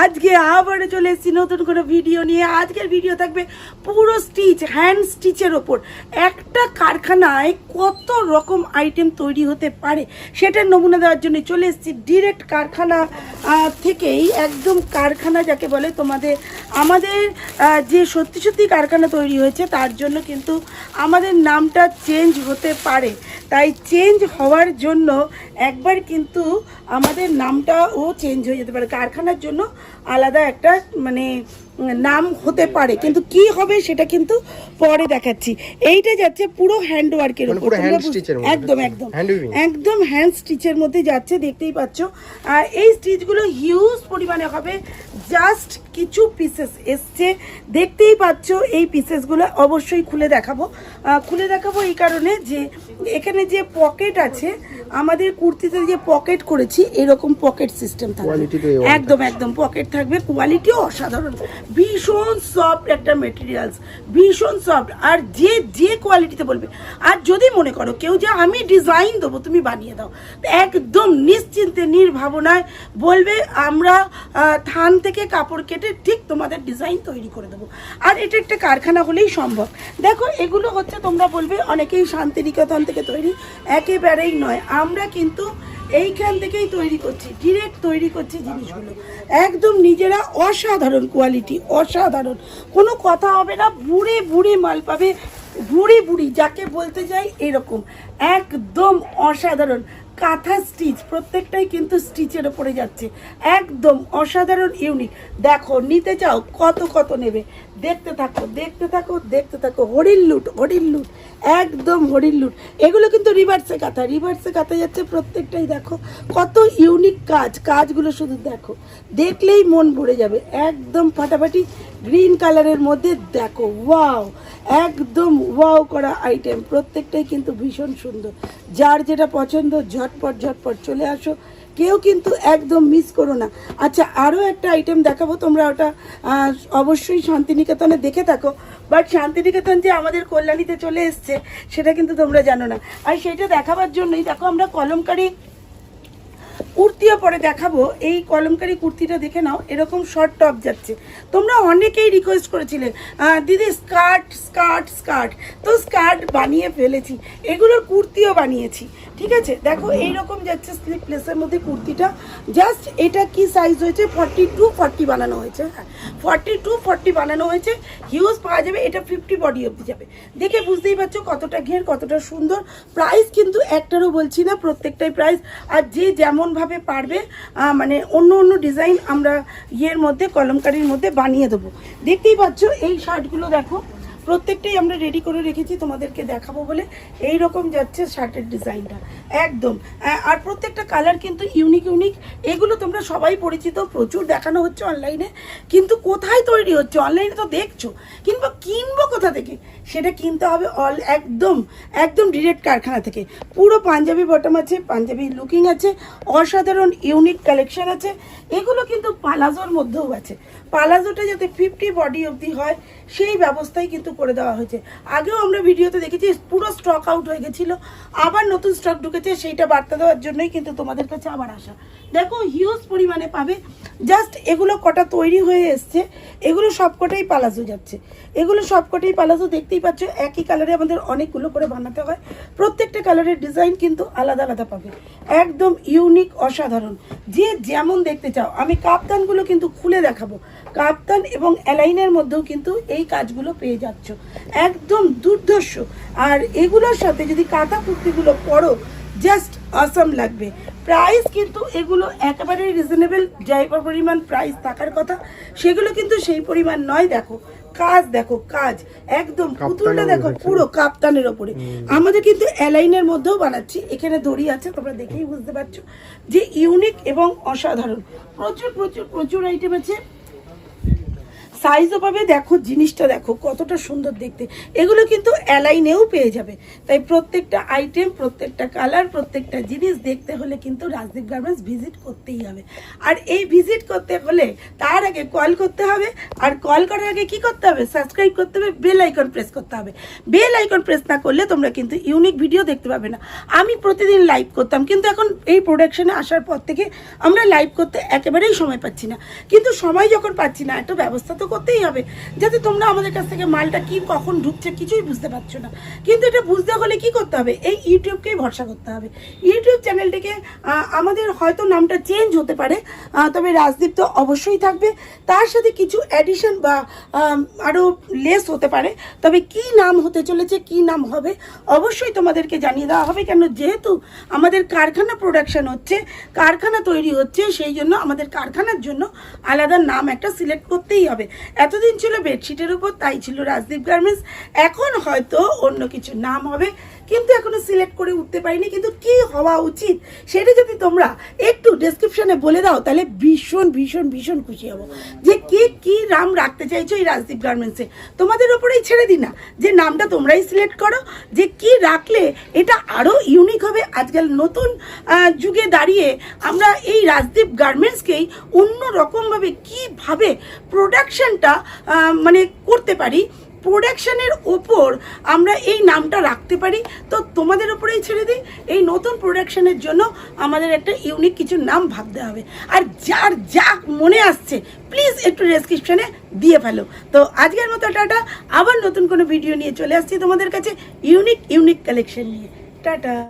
আজকে আবারও চলে এসেছি নতুন করে ভিডিও নিয়ে। আজকের ভিডিও থাকবে পুরো স্টিচ, হ্যান্ড স্টিচের ওপর। একটা কারখানায় কত রকম আইটেম তৈরি হতে পারে সেটার নমুনা দেওয়ার জন্য চলে এসেছি ডিরেক্ট কারখানা থেকেই। একদম কারখানা যাকে বলে, আমাদের যে সত্যি সত্যি কারখানা তৈরি হয়েছে তার জন্য কিন্তু আমাদের নামটা চেঞ্জ হতে পারে। তাই চেঞ্জ হওয়ার জন্য একবার কিন্তু আমাদের নামটাও চেঞ্জ হয়ে যেতে পারে। কারখানার জন্য আলাদা একটা নাম হতে পারে, কিন্তু কি হবে সেটা কিন্তু পরে দেখাচ্ছি। এইটা যাচ্ছে পুরো হ্যান্ড ওয়ার্কের উপর, একদম একদম একদম হ্যান্ড স্টিচের মধ্যে যাচ্ছে, দেখতেই পাচ্ছ। আর এই স্টিচগুলো হিউজ পরিমাণে হবে, জাস্ট কিছু পিসেস এসছে, দেখতেই পাচ্ছ। এই পিসেসগুলো অবশ্যই খুলে দেখাবো এই কারণে যে এখানে যে পকেট আছে, আমাদের কুর্তিতে যে পকেট করেছি এরকম পকেট সিস্টেম থাকবে, একদম একদম পকেট থাকবে। কোয়ালিটিও অসাধারণ, ভীষণ সফট একটা মেটেরিয়ালস, ভীষণ সফট। আর যে কোয়ালিটিতে বলবে, আর যদি মনে করো কেউ যে আমি ডিজাইন দেবো তুমি বানিয়ে দাও, একদম নিশ্চিন্তে নির্ভাবনায় বলবে আমরা থান থেকে কাপড় কেটে ঠিক তোমাদের ডিজাইন তৈরি করে দেবো। আর এটা একটা কারখানা হলেই সম্ভব। দেখো এগুলো হচ্ছে, তোমরা বলবে অনেকেই শান্তিনিকেতন থেকে তৈরি, একেবারেই নয়। আমরা কিন্তু এইখান থেকেই তৈরি করছি, ডিরেক্ট তৈরি করছি জিনিসগুলো, একদম নিজেরা। অসাধারণ কোয়ালিটি, অসাধারণ, কোনো কথা হবে না। বুড়ি মাল পাবে, বুড়ি যাকে বলতে যাই এরকম, একদম অসাধারণ। কাঁথা স্টিচ, প্রত্যেকটাই কিন্তু স্টিচের ওপরে যাচ্ছে, একদম অসাধারণ ইউনিক। দেখো নিতে চাও কত নেবে, দেখতে থাকো। হরিণ লুট, একদম হরিণ লুট। এগুলো কিন্তু রিভার্সে কাঁথা যাচ্ছে প্রত্যেকটাই। দেখো কত ইউনিক কাজগুলো শুধু দেখো, দেখলেই মন ভরে যাবে। একদম ফাটাফাটি গ্রিন কালারের মধ্যে দেখো, ওয়াও, একদম ওয়াও করা আইটেম, প্রত্যেকটাই কিন্তু ভীষণ সুন্দর। যার যেটা পছন্দ ঝটপট চলে আসো, কেউ কিন্তু একদম মিস করো না। আচ্ছা, আরও একটা আইটেম দেখাবো, তোমরা ওটা অবশ্যই শান্তিনিকেতনে দেখে থাকো, বাট শান্তিনিকেতন যে আমাদের কল্যাণীতে চলে এসছে সেটা কিন্তু তোমরা জানো না। আর সেটা দেখাবার জন্যই দেখো আমরা কলমকারি কুর্তিও পরে দেখাবো। এই কলমকারি কুর্তিটা দেখে নাও, এরকম শর্ট টপ যাচ্ছে। তোমরা অনেকেই রিকোয়েস্ট করেছিলে দিদি স্কার্ট, তো স্কার্ট বানিয়ে ফেলেছি, এগুলোর কুর্তিও বানিয়েছি, ঠিক আছে। দেখো এইরকম যাচ্ছে স্লিপলেসের মধ্যে কুর্তিটা। জাস্ট এটা কি সাইজ হয়েছে, 42-40 বানানো হয়েছে, 42-40 বানানো হয়েছে। হিউজ পাওয়া যাবে, এটা 50 বডি অবধি যাবে। দেখে বুঝতেই পারছো কতটা ঘের, কতটা সুন্দর। প্রাইস কিন্তু একটারও বলছি না, প্রত্যেকটাই প্রাইস। আর যে যেমনভাবে পারবে অন্য ডিজাইন আমরা ইয়ের মধ্যে, কলমকারির মধ্যে বানিয়ে দেবো। দেখতেই পাচ্ছ এই শার্টগুলো দেখো, প্রত্যেকটাই আমরা রেডি করে রেখেছি তোমাদেরকে দেখাবো বলে। এই রকম যাচ্ছে শার্টের ডিজাইনটা, একদম। আর প্রত্যেকটা কালার কিন্তু ইউনিক। এগুলো তোমরা সবাই পরিচিত, প্রচুর দেখানো হচ্ছে অনলাইনে, কিন্তু কোথায় তৈরি হচ্ছে অনলাইনে তো দেখছো, কিংবা কিনবো কোথা থেকে, সেটা কিনতে হবে একদম ডিরেক্ট কারখানা থেকে। পুরো পাঞ্জাবি বটম আছে, পাঞ্জাবি লুকিং আছে, অসাধারণ ইউনিক কালেকশন আছে। এগুলো কিন্তু পালাজোর মধ্যেও আছে, পালাজোটা যাতে 50 বডি অবধি হয় সেই ব্যবস্থাই কিন্তু করে দেওয়া হয়েছে। আগেও আমরা ভিডিওতে দেখেছি পুরো স্টক আউট হয়ে গেছিলো, আবার নতুন স্টক ঢুকেছে, সেইটা বার্তা দেওয়ার জন্যই কিন্তু তোমাদের কাছে আবার আসা। দেখো হিউজ পরিমাণে পাবে। জাস্ট এগুলো কটা তৈরি হয়ে এসছে, এগুলো সবকটাই পালাজো যাচ্ছে, এগুলো সবকটাই পালাজো। দেখতেই পাচ্ছ একই কালারে আমাদের অনেকগুলো করে বানাতে হয়, প্রত্যেকটা কালারের ডিজাইন কিন্তু আলাদা পাবে, একদম ইউনিক, অসাধারণ। যে যেমন দেখতে চাও, আমি কাপ্তানগুলো কিন্তু খুলে দেখাবো। কাপ্তান এবং অ্যালাইনের মধ্যেও কিন্তু এই কাজগুলো পেয়ে যাচ্ছ, একদম দুর্ধর্ষ। আর এগুলোর সাথে যদি কাঁথা কুর্তিগুলো পরো, জাস্ট অসম লাগবে। প্রাইস কিন্তু এগুলো একেবারে রিজনেবল, যাই পরিমাণ প্রাইস থাকার কথা সেগুলো কিন্তু সেই পরিমাণ নয়। দেখো কাজ একদম, পুতুলটা দেখো পুরো কাপ্তানের ওপরে। আমাদের কিন্তু অ্যালাইনের মধ্যেও বানাচ্ছি, এখানে দড়ি আছে, তোমরা দেখেই বুঝতে পারছো যে ইউনিক এবং অসাধারণ। প্রচুর আইটেম আছে। সাইজও পাবে। দেখো জিনিসটা দেখো কতটা সুন্দর দেখতে, এগুলো কিন্তু অ্যালাইনেও পেয়ে যাবে। তাই প্রত্যেকটা আইটেম, প্রত্যেকটা কালার, প্রত্যেকটা জিনিস দেখতে হলে কিন্তু রাজদীপ গার্মেন্টস ভিজিট করতেই হবে। আর এই ভিজিট করতে হলে তার আগে কল করতে হবে, আর কল করার আগে কি করতে হবে, সাবস্ক্রাইব করতে হবে, বেল আইকন প্রেস করতে হবে। বেল আইকন প্রেস না করলে তোমরা কিন্তু ইউনিক ভিডিও দেখতে পাবে না। আমি প্রতিদিন লাইভ করতাম, কিন্তু এখন এই প্রোডাকশনে আসার পর থেকে আমরা লাইভ করতে একেবারেই সময় পাচ্ছি না। কিন্তু সময় যখন পাচ্ছি না, একটা ব্যবস্থা তো করতেই হবে, যাতে তোমরা আমাদের কাছ থেকে মালটা কি কখন ঢুকছে কিছুই বুঝতে পারছো না। কিন্তু এটা বুঝতে হলে কি করতে হবে, এই ইউটিউবকেই ভরসা করতে হবে। ইউটিউব চ্যানেলটিকে আমাদের হয়তো নামটা চেঞ্জ হতে পারে, তবে রাজদীপ তো অবশ্যই থাকবে, তার সাথে কিছু অ্যাডিশন বা আরও লেস হতে পারে। তবে কি নাম হতে চলেছে, কি নাম হবে, অবশ্যই তোমাদেরকে জানিয়ে দেওয়া হবে। কেন, যেহেতু আমাদের কারখানা প্রোডাকশন হচ্ছে, কারখানা তৈরি হচ্ছে, সেই জন্য আমাদের কারখানার জন্য আলাদা নাম একটা সিলেক্ট করতেই হবে। এতদিন ছিল বেডশিটের উপর, তাই ছিল রাজদীপ গার্মেন্টস। এখন হয়তো অন্য কিছু নাম হবে, কিন্তু এখনো সিলেক্ট করে উঠতে পারিনি। কিন্তু কি হওয়া উচিত সেটা যদি তোমরা একটু ডেসক্রিপশনে বলে দাও, তাহলে ভীষণ ভীষণ ভীষণ খুশি হব। যে কে কি নাম রাখতে চাইছো এই রাজদীপ গার্মেন্টসে, তোমাদের ওপরেই ছেড়ে দিই না, যে নামটা তোমরাই সিলেক্ট করো, যে কি রাখলে এটা আরও ইউনিক হবে। আজকাল নতুন যুগে দাঁড়িয়ে আমরা এই রাজদীপ গার্মেন্টসকেই অন্য রকমভাবে কীভাবে প্রোডাকশনটা মানে করতে পারি, প্রোডাকশনের ওপর আমরা এই নামটা রাখতে পারি। তো তোমাদের ওপরেই ছেড়ে দিই, এই নতুন প্রোডাকশনের জন্য আমাদের একটা ইউনিক কিছু নাম ভাবতে হবে। আর যার যা মনে আসছে প্লিজ একটু ডেসক্রিপশনে দিয়ে ফেলো। তো আজকের মতো টাটা, আবার নতুন কোনো ভিডিও নিয়ে চলে আসছি তোমাদের কাছে, ইউনিক কালেকশন নিয়ে। টাটা।